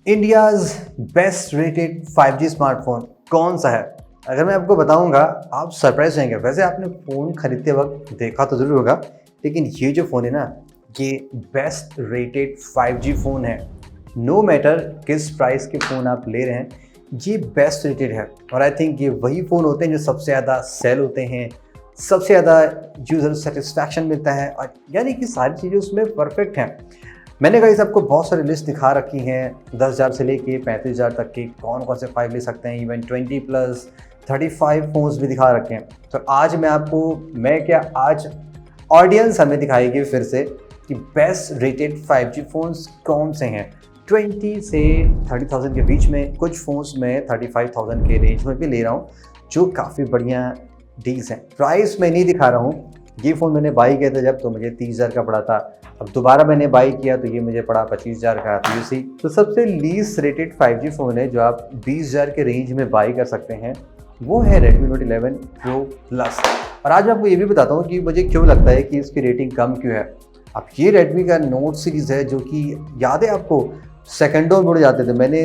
India's best rated 5G smartphone कौन सा है? अगर मैं आपको बताऊंगा आप सरप्राइज होंगे। वैसे आपने फ़ोन खरीदते वक्त देखा तो ज़रूर होगा, लेकिन ये जो फ़ोन है ना, ये बेस्ट रेटेड 5G फ़ोन है। नो मैटर किस प्राइस के फ़ोन आप ले रहे हैं, ये बेस्ट रेटेड है। और आई थिंक ये वही फ़ोन होते हैं जो सबसे ज़्यादा सेल होते हैं, सबसे ज़्यादा यूज़र सेटिस्फैक्शन मिलता है, और यानी कि सारी चीज़ें उसमें परफेक्ट हैं। मैंने गाइस आपको बहुत सारी लिस्ट दिखा रखी हैं, 10,000 से लेके 35,000 तक के कौन कौन से 5 ले सकते हैं, इवन 20 प्लस 35 फ़ोन्स भी दिखा रखे हैं। तो आज आज ऑडियंस हमें दिखाएगी फिर से कि बेस्ट रेटेड 5G फ़ोन्स कौन से हैं। 20 से 30,000 के बीच में कुछ फ़ोन्स में 35,000 के रेंज में भी ले रहा हूँ, जो काफ़ी बढ़िया डील्स हैं। प्राइस मैं नहीं दिखा रहा हूँ। ये फ़ोन मैंने बाई किया था जब, तो मुझे 30,000 का पड़ा था। अब दोबारा मैंने बाई किया तो ये मुझे पड़ा 25,000 का। तो सबसे लीस्ट रेटेड 5G फ़ोन है जो आप 20,000 के रेंज में बाई कर सकते हैं, वो है Redmi Note 11 Pro Plus। और आज मैं आपको ये भी बताता हूँ कि मुझे क्यों लगता है कि इसकी रेटिंग कम क्यों है। अब ये Redmi का नोट सीरीज़ है जो कि याद है आपको, सेकंडों में उड़ जाते थे। मैंने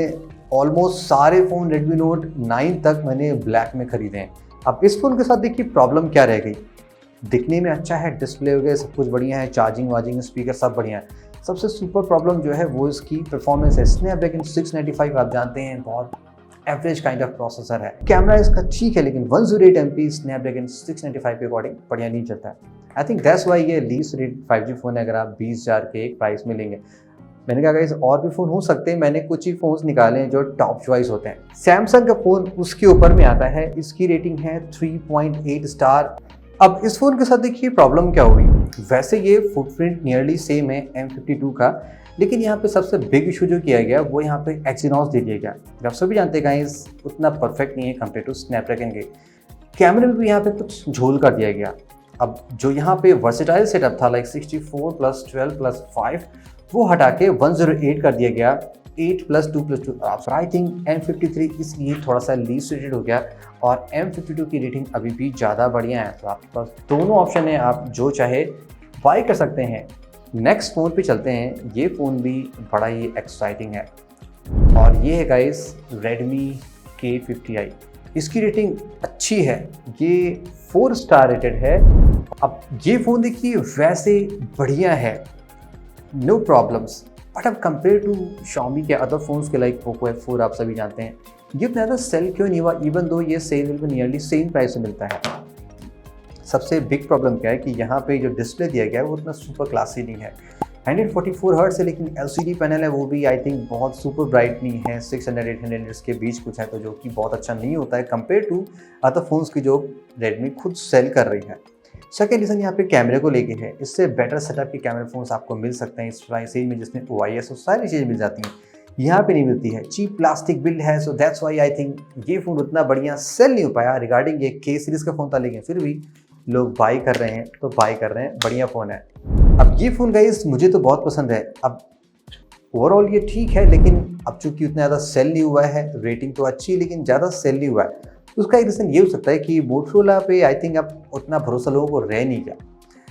ऑलमोस्ट सारे फ़ोन Redmi Note 9 तक मैंने ब्लैक में ख़रीदे हैं। अब इस फ़ोन के साथ देखिए प्रॉब्लम क्या रह गई। दिखने में अच्छा है, डिस्प्ले वगैरह सब कुछ बढ़िया है, चार्जिंग वार्जिंग स्पीकर सब बढ़िया है। सबसे सुपर प्रॉब्लम जो है वो इसकी परफॉर्मेंस है। स्नैपड्रैगन 695 आप जानते हैं बहुत एवरेज काइंड ऑफ प्रोसेसर है। कैमरा इसका ठीक है, लेकिन 108 MP स्नैपड्रैगन 695 के अकॉर्डिंग बढ़िया नहीं चलता है। आई थिंक दैट्स वाई ये लीस्ट रेट 5G फ़ोन है अगर आप 20,000 के एक प्राइस में लेंगे। मैंने कहा गाइस और भी फ़ोन हो सकते हैं, मैंने कुछ ही फ़ोन्स निकाले हैं जो टॉप चॉइस होते हैं। सैमसंग का फ़ोन उसके ऊपर में आता है, इसकी रेटिंग है 3.8 स्टार। अब इस फ़ोन के साथ देखिए प्रॉब्लम क्या हुई। वैसे ये फुटप्रिंट नियरली सेम है M52 का, लेकिन यहाँ पे सबसे बिग इशू जो किया गया वो यहाँ पे एक्सिनॉस दे दिया गया। आप सभी जानते हैं गाइस उतना परफेक्ट नहीं है कंपेयर टू स्नैपड्रैगन के। कैमरे में भी यहाँ पे कुछ झोल कर दिया गया। अब जो यहाँ पे वर्सेटाइल सेटअप था लाइक 64+12+5 वो हटा के 108 कर दिया गया, 8+2+2। आई थिंक M53 इसलिए थोड़ा सा लीस्ट रेटेड हो गया, और M52 की रेटिंग अभी भी ज़्यादा बढ़िया है। तो आपके पास दोनों ऑप्शन है, आप जो चाहे बाई कर सकते हैं। नेक्स्ट फ़ोन पे चलते हैं। ये फ़ोन भी बड़ा ही एक्साइटिंग है, और ये है गाइस Redmi K50i। इसकी रेटिंग अच्छी है, ये 4 स्टार रेटेड है। अब ये फ़ोन देखिए वैसे बढ़िया है, नो प्रॉब्लम्स, बट अब कंपेयर टू Xiaomi के अदर फोन्स के लाइक Poco F4 आप सभी जानते हैं, ये उतना ज़्यादा सेल क्यों नहीं हुआ, इवन दो ये सेल में नियरली सेम प्राइस में मिलता है। सबसे बिग प्रॉब्लम क्या है कि यहाँ पे जो डिस्प्ले दिया गया है वो उतना सुपर क्लासी नहीं है। 144 हर्ट्ज है, लेकिन LCD पैनल है वो भी आई थिंक बहुत सुपर ब्राइट नहीं है। 600-800 के बीच कुछ है, तो जो कि बहुत अच्छा नहीं होता है कंपेयर टू अदर फोन्स की जो Redmi खुद सेल कर रही है। सेकेंड रीज़न यहाँ पे कैमरे को लेके है। इससे बेटर सेटअप के कैमरा फोन्स आपको मिल सकते हैं इस प्राइस रेंज में, जिसमें OIS और सारी चीज़ें मिल जाती हैं, यहाँ पे नहीं मिलती है। चीप प्लास्टिक बिल्ड है, so that's why I think ये फ़ोन उतना बढ़िया सेल नहीं हो पाया। रिगार्डिंग ये K सीरीज़ का फ़ोन था, लेकिन फिर भी लोग बाई कर रहे हैं, तो बाई कर रहे हैं, बढ़िया फ़ोन है। अब ये फ़ोन गाइस मुझे तो बहुत पसंद है। अब ओवरऑल ये ठीक है, लेकिन अब चूँकि उतना ज़्यादा सेल नहीं हुआ है, रेटिंग तो अच्छी है लेकिन ज़्यादा सेल नहीं हुआ है, उसका एक रीज़न ये हो सकता है कि मोटोरोला पे आई थिंक अब उतना भरोसा लोगों को रह नहीं गया।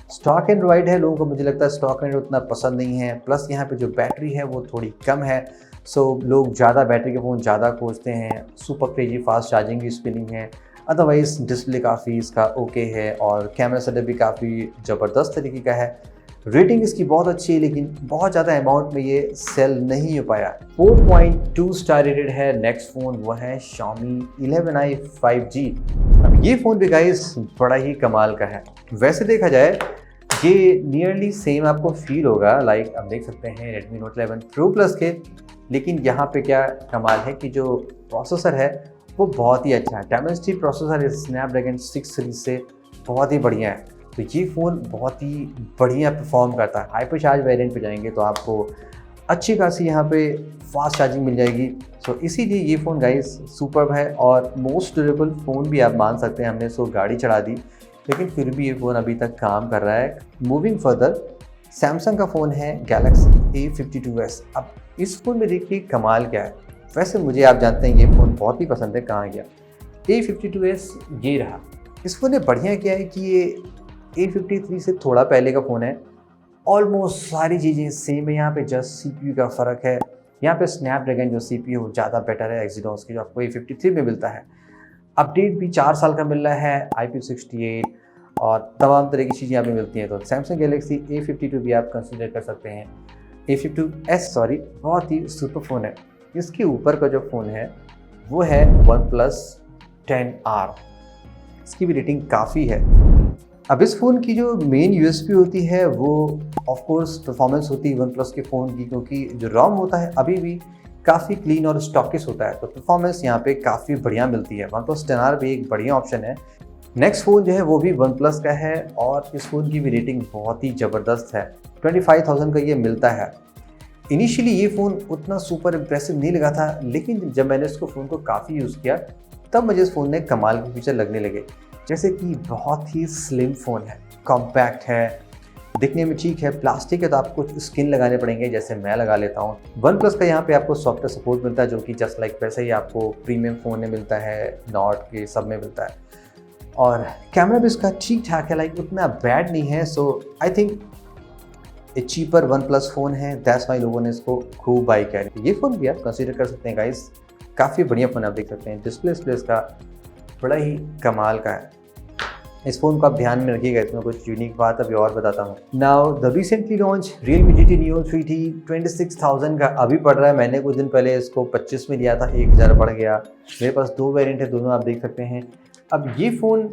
स्टॉक एंड्रॉइड है, लोगों को मुझे लगता है स्टॉक एंड्रॉइड उतना पसंद नहीं है। प्लस यहाँ पे जो बैटरी है वो थोड़ी कम है, सो लोग ज़्यादा बैटरी के फ़ोन ज़्यादा खोजते हैं। सुपर क्रेजी फास्ट चार्जिंग भी इसकी नहीं है। अदरवाइज़ डिस्प्ले काफ़ी इसका ओके है, और कैमरा सेटअप भी काफ़ी ज़बरदस्त तरीके का है। रेटिंग इसकी बहुत अच्छी है, लेकिन बहुत ज़्यादा अमाउंट में ये सेल नहीं हो पाया। 4.2 स्टार रेटेड है। नेक्स्ट फ़ोन वो है Xiaomi 11i 5G। अब ये फ़ोन भी गाइस बड़ा ही कमाल का है। वैसे देखा जाए ये नियरली सेम आपको फील होगा, लाइक आप देख सकते हैं Redmi Note 11 Pro Plus के, लेकिन यहाँ पे क्या कमाल है कि जो प्रोसेसर है वो बहुत ही अच्छा है। डायमेंसिटी प्रोसेसर स्नैपड्रैगन 6 सीरीज से बहुत ही बढ़िया है, तो ये फ़ोन बहुत ही बढ़िया परफॉर्म करता है। हाइपर चार्ज वेरिएंट पे जाएंगे तो आपको अच्छी खासी यहाँ पे फास्ट चार्जिंग मिल जाएगी। सो इसीलिए ये फ़ोन गाइस सुपर्ब है, और मोस्ट ड्यूरेबल फ़ोन भी आप मान सकते हैं। हमने इसको गाड़ी चढ़ा दी, लेकिन फिर भी ये फ़ोन अभी तक काम कर रहा है। मूविंग फर्दर, सैमसंग का फ़ोन है Galaxy A52s। अब इस फ़ोन में देखिए कमाल क्या है। वैसे मुझे आप जानते हैं ये फ़ोन बहुत ही पसंद है, कहाँ गया A52s, ये रहा। इस फ़ोन ने बढ़िया किया है कि ये A53 से थोड़ा पहले का फ़ोन है। ऑलमोस्ट सारी चीज़ें सेम है, यहाँ पे जस्ट CPU का फ़र्क है। यहाँ पे स्नैपड्रैगन जो CPU ज़्यादा बेटर है एक्सिनोस की, जो आपको A53 में मिलता है। अपडेट भी 4 साल का मिल रहा है, IP68 और तमाम तरह की चीज़ें यहाँ पे मिलती हैं। तो सैमसंग गैलेक्सी A52 भी आप कंसिडर कर सकते हैं। A52s सॉरी, बहुत ही सुपर फ़ोन है। इसके ऊपर का जो फ़ोन है वो है OnePlus 10R। इसकी भी रेटिंग काफ़ी है। अब इस फ़ोन की जो मेन USP होती है वो ऑफ कोर्स परफॉर्मेंस होती है OnePlus के फ़ोन की, क्योंकि जो ROM होता है अभी भी काफ़ी क्लीन और स्टॉकिश होता है, तो परफॉर्मेंस यहाँ पे काफ़ी बढ़िया मिलती है। OnePlus 10R भी एक बढ़िया ऑप्शन है। नेक्स्ट फ़ोन जो है वो भी OnePlus का है और इस फ़ोन की भी रेटिंग बहुत ही ज़बरदस्त है। 25,000 का ये मिलता है। इनिशियली ये फ़ोन उतना सुपर इम्प्रेसिव नहीं लगा था, लेकिन जब मैंने इसको फ़ोन को काफ़ी यूज़ किया तब मुझे इस फ़ोन में कमाल के फीचर लगने लगे। जैसे कि बहुत ही स्लिम फ़ोन है, कॉम्पैक्ट है, दिखने में ठीक है, प्लास्टिक है तो आपको स्किन लगाने पड़ेंगे जैसे मैं लगा लेता हूँ। OnePlus का यहाँ पे आपको सॉफ्टवेयर सपोर्ट मिलता है जो कि जस्ट लाइक वैसे ही आपको प्रीमियम फ़ोन में मिलता है, नॉट के सब में मिलता है। और कैमरा भी इसका ठीक ठाक है, लाइक उतना बैड नहीं है। So I think a cheaper OnePlus phone है, दैट्स वाई लोगों ने इसको खूब बाई किया है। ये फ़ोन भी आप कंसिडर कर सकते हैं गाइस, काफ़ी बढ़िया फ़ोन आप देख सकते हैं। डिस्प्ले इसका बड़ा ही कमाल का है। इस फ़ोन को आप ध्यान में रखिएगा, इसमें कुछ यूनिक बात अभी और बताता हूँ। Now the recently launch Realme GT Neo 3T 26,000 का अभी पड़ रहा है। मैंने कुछ दिन पहले इसको 25 में लिया था, 1,000 बढ़ गया। मेरे पास 2 वेरिएंट है, दोनों आप देख सकते हैं। अब ये फ़ोन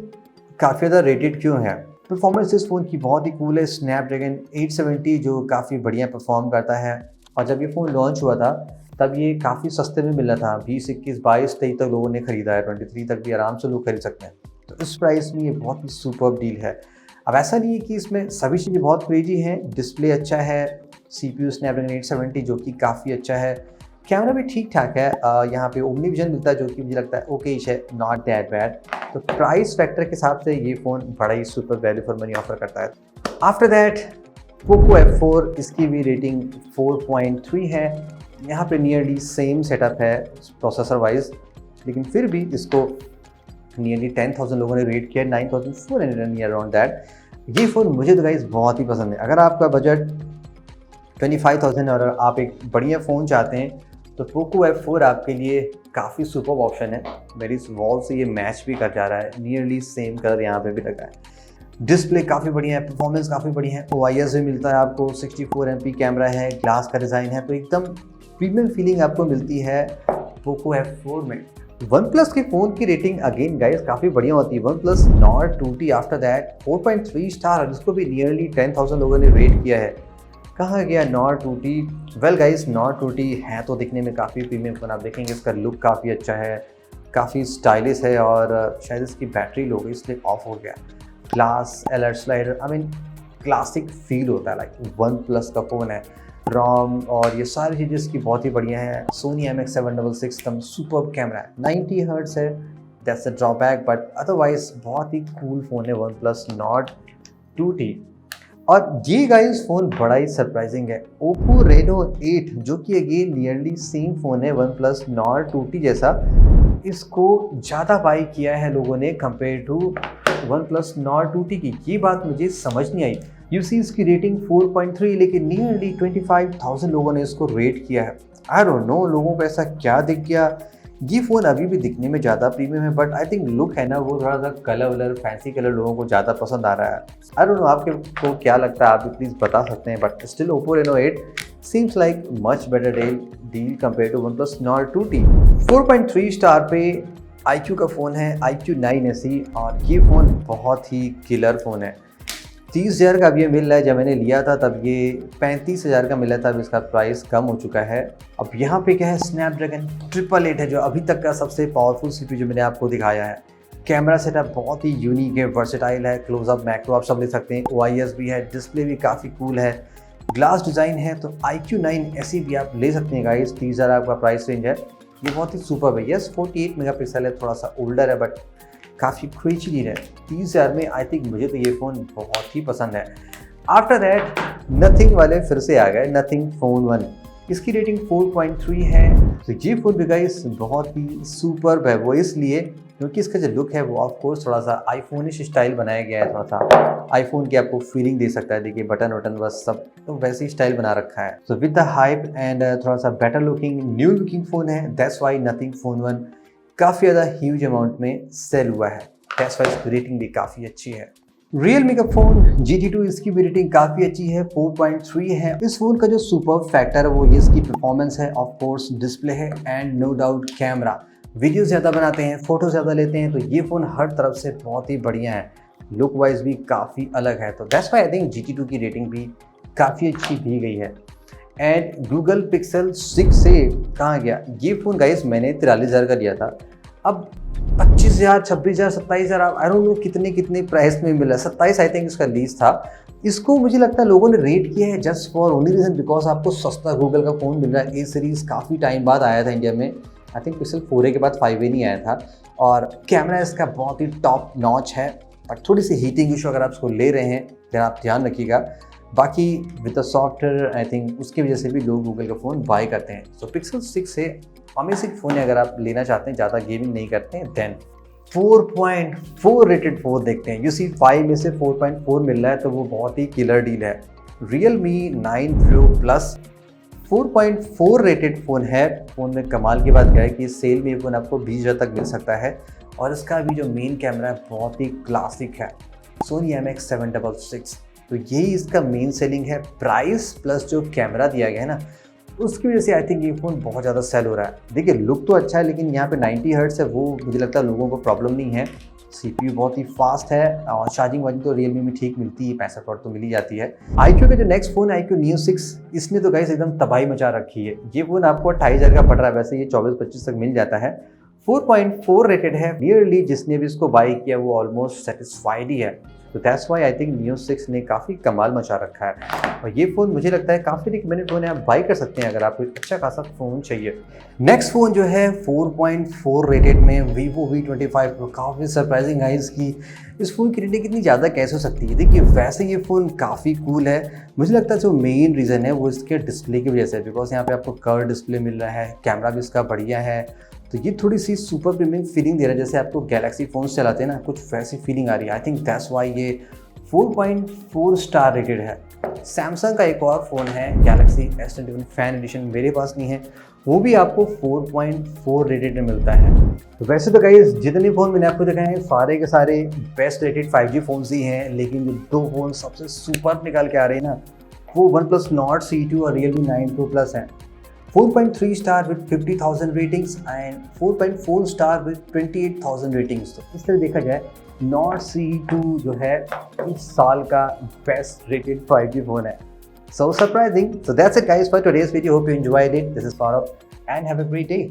काफ़ी ज़्यादा रेटेड क्यों है? परफॉर्मेंस इस फ़ोन की बहुत ही कूल है। स्नैपड्रैगन 870 जो काफ़ी बढ़िया परफॉर्म करता है, और जब ये फ़ोन लॉन्च हुआ था तब ये काफ़ी सस्ते में मिला था। 20, 21, 22, 23 तक लोगों ने खरीदा है, 23 तक भी आराम से लोग खरीद सकते हैं। तो इस प्राइस में ये बहुत ही सुपर डील है। अब ऐसा नहीं है कि इसमें सभी चीज़ें बहुत क्रेजी हैं। डिस्प्ले अच्छा है, CPU स्नैपड्रैगन 870 जो कि काफ़ी अच्छा है, कैमरा भी ठीक ठाक है। यहाँ पे ओमनी विजन मिलता है जो कि मुझे लगता है ओके है, नॉट दैट बैड। तो प्राइस फैक्टर के हिसाब से ये फ़ोन बड़ा ही super value for money offer करता है। आफ्टर दैट पोको F4, इसकी भी रेटिंग 4.3 है। यहाँ पे नियरली सेम सेटअप है प्रोसेसर वाइज, लेकिन फिर भी इसको नियरली 10,000 लोगों ने रेट किया, 9,400 नियर अराउंड दैट। ये फ़ोन मुझे तो गाइस बहुत ही पसंद है। अगर आपका बजट 25,000 और आप एक बढ़िया फ़ोन चाहते हैं तो पोको F4 आपके लिए काफ़ी सुपर ऑप्शन है। मेरी इस वॉल से ये मैच भी कर जा रहा है, नियरली सेम कलर यहाँ पे भी लगा है। डिस्प्ले काफ़ी बढ़िया है, परफॉर्मेंस काफ़ी बढ़िया है, OIS भी मिलता है आपको, 64 MP कैमरा है, ग्लास का डिज़ाइन है, तो एकदम प्रीमियम फीलिंग आपको मिलती है पोको F4 में। OnePlus के फ़ोन की रेटिंग अगेन गाइस काफ़ी बढ़िया होती है। OnePlus Nord 2T after that 4.3 star, जिसको भी नियरली 10,000 लोगों ने रेट किया है। कहाँ गया Nord 2T? Well guys, Nord 2T है तो दिखने में काफ़ी प्रीमियम फ़ोन, आप देखेंगे इसका लुक काफ़ी अच्छा है, काफ़ी स्टाइलिश है, और शायद इसकी बैटरी लो गई इसलिए ऑफ हो गया। Glass, alert slider, I mean classic feel होता है, लाइक OnePlus का फ़ोन है। ROM और ये सारी चीज़ें इसकी बहुत ही बढ़िया है। Sony IMX766 एकदम सुपर कैमरा है, 90 हर्ट्ज़ है, that's a drawback, but otherwise बहुत ही कूल फ़ोन है OnePlus Nord 2T। और ये गाइस फ़ोन बड़ा ही सरप्राइजिंग है, Oppo Reno 8, जो कि अगेन नियरली सेम फ़ोन है OnePlus Nord 2T जैसा। इसको ज़्यादा बाई किया है लोगों ने compare to OnePlus Nord 2T की। ये बात मुझे समझ नहीं आई। यूसी इसकी रेटिंग 4.3, लेकिन नियरली 25,000 लोगों ने इसको रेट किया है। आई डोंट नो लोगों को ऐसा क्या दिख गया। ये फ़ोन अभी भी दिखने में ज़्यादा प्रीमियम है, बट आई थिंक लुक है ना वो थोड़ा सा कलर फैंसी कलर लोगों को ज़्यादा पसंद आ रहा है। आई डोंट नो आपके को क्या लगता है, आप भी प्लीज़ बता सकते हैं। But still Oppo Reno 8 seems like much better deal compare to OnePlus Nord 2T। 4.3 star पे iQOO का फ़ोन है, iQOO 9 SE, और ये फ़ोन बहुत ही किलर फ़ोन है। 30,000 का अब ये मिल रहा है, जब मैंने लिया था तब ये 35,000 का मिला था, अब इसका प्राइस कम हो चुका है। अब यहाँ पे क्या है, स्नैपड्रैगन 888 है जो अभी तक का सबसे पावरफुल CPU जो मैंने आपको दिखाया है। कैमरा सेटअप बहुत ही यूनिक है, वर्सेटाइल है, क्लोजअप मैक्रो आप सब ले सकते हैं, OIS भी है, डिस्प्ले भी काफ़ी कूल है, ग्लास डिज़ाइन है। तो iQOO 9 SE भी आप ले सकते हैं गाइस, 30,000 आपका प्राइस रेंज है। ये बहुत ही सुपर है। यस 48 मेगापिक्सल है, थोड़ा सा ओल्डर है, बट काफ़ी क्रीची है। 30,000 में आई थिंक मुझे तो ये फ़ोन बहुत ही पसंद है। आफ्टर दैट नथिंग वाले फिर से आ गए, नथिंग फ़ोन 1, इसकी रेटिंग 4.3 है। तो ये फ़ोन भी गाइस बहुत ही सुपर्ब है, वो इसलिए क्योंकि इसका जो लुक है वो ऑफ कोर्स थोड़ा सा आईफोनिश स्टाइल बनाया गया है, थोड़ा सा आईफोन की आपको फीलिंग दे सकता है। देखिए बटन वटन बस सब तो वैसे ही स्टाइल बना रखा है। So with the hype and थोड़ा सा better looking new looking phone है, दैट्स वाई नथिंग फ़ोन 1 काफ़ी ज़्यादा ह्यूज अमाउंट में सेल हुआ है। दैट्स वाई इसकी रेटिंग भी काफ़ी अच्छी है। Realme का फ़ोन GT2 इसकी भी रेटिंग काफ़ी अच्छी है, 4.3 है। इस फ़ोन का जो सुपर फैक्टर है वो ये इसकी परफॉर्मेंस है, ऑफ कोर्स डिस्प्ले है and no doubt camera. Video ज़्यादा बनाते हैं, फ़ोटो ज़्यादा लेते हैं, तो ये फ़ोन हर तरफ से बहुत ही बढ़िया है। लुक वाइज भी काफ़ी अलग है, तो that's why I think GT2 की रेटिंग भी काफ़ी अच्छी दी गई है। एंड गूगल पिक्सल 6 से कहाँ गया ये फ़ोन गाइस, मैंने 43,000 का लिया था। अब 25,000, 26,000, 27,000 आई डोंट नो कितने प्राइस में मिला। 27 आई थिंक इसका लीज था। इसको मुझे लगता है लोगों ने रेट किया है just for only reason because आपको सस्ता गूगल का फ़ोन मिल रहा है। ए सीरीज़ काफ़ी टाइम बाद आया था इंडिया में, आई थिंक पिक्सल 4a के बाद 5a नहीं आया था। और कैमरा इसका बहुत ही टॉप नॉच है, बट थोड़ी सी हीटिंग इशू अगर आप इसको ले रहे हैं then आप ध्यान रखिएगा। बाकी with the software I think उसकी वजह से भी लोग गूगल का फ़ोन बाय करते हैं। सो पिक्सल 6 से अमेजिंग फ़ोन है अगर आप लेना चाहते हैं, ज़्यादा गेमिंग नहीं करते हैं। देन 4.4 रेटेड फ़ोन देखते हैं। यू सी 5 में से 4.4 मिल रहा है तो वो बहुत ही किलर डील है। Realme 9 Pro Plus 4.4 rated phone है। फ़ोन में कमाल की बात क्या है कि सेल में ये फ़ोन आपको 20,000 तक मिल सकता है और इसका भी जो मेन कैमरा है बहुत ही क्लासिक है, Sony IMX766। तो यही इसका मेन सेलिंग है। प्राइस प्लस जो कैमरा दिया गया है ना, उसकी वजह से आई थिंक ये फ़ोन बहुत ज़्यादा सेल हो रहा है। देखिए लुक तो अच्छा है लेकिन यहाँ पे 90 हर्ट्ज़ है, वो मुझे लगता है लोगों को प्रॉब्लम नहीं है। CPU बहुत ही फास्ट है और चार्जिंग वार्जिंग तो Realme में ठीक मिलती है, 65 वाट तो मिल ही जाती है। iQOO का जो नेक्स्ट फ़ोन है iQOO Neo 6, इसने तो गाइस एकदम तबाही मचा रखी है। ये फ़ोन आपको 28,000 का पड़ रहा है, वैसे ये 24-25 तक मिल जाता है। 4.4 रेटेड है। नियरली जिसने भी इसको बाई किया वो ऑलमोस्ट सेटिस्फाइड ही है। तो that's why I think Neo 6 ने काफ़ी कमाल मचा रखा है और ये फ़ोन मुझे लगता है काफ़ी रिकमेंडेड फ़ोन है, आप बाई कर सकते हैं अगर आपको अच्छा खासा फ़ोन चाहिए। नेक्स्ट फ़ोन जो है 4.4 रेटेड में Vivo V25 Pro, काफ़ी सरप्राइजिंग है इसकी। इस फ़ोन की रेटिंग इतनी ज़्यादा कैसे हो सकती है? देखिए वैसे ये फ़ोन काफ़ी कूल है। मुझे लगता है जो मेन रीज़न है वो इसके डिस्प्ले की वजह से है, बिकॉज यहाँ पे आपको कर्व डिस्प्ले मिल रहा है, कैमरा भी इसका बढ़िया है, तो ये थोड़ी सी सुपर प्रीमियम फीलिंग दे रहा है। जैसे आपको गैलेक्सी फ़ोन्स चलाते हैं ना, कुछ वैसी फीलिंग आ रही है। आई थिंक दैट्स वाई ये 4.4 स्टार रेटेड है। सैमसंग का एक और फ़ोन है गैलेक्सी S21 फैन एडिशन, मेरे पास नहीं है, वो भी आपको 4.4 रेटेड में मिलता है। तो वैसे तो गाइस जितने फ़ोन मैंने आपको दिखाए हैं सारे के सारे बेस्ट रेटेड 5G फ़ोन्स ही हैं, लेकिन जो दो फ़ोन सबसे सुपर निकाल के आ रहे हैं ना, वो OnePlus Nord C2 और Realme 9 Pro Plus हैं। 4.3 star with 50,000 ratings and 4.4 star with 28,000 ratings. तो इस तरह देखा जाए Nord C2 जो है इस साल का बेस्ट रेटेड 5G फ़ोन है। So surprising. So that's it guys for today's video. Hope you enjoyed it. This is Saurabh and have a great day.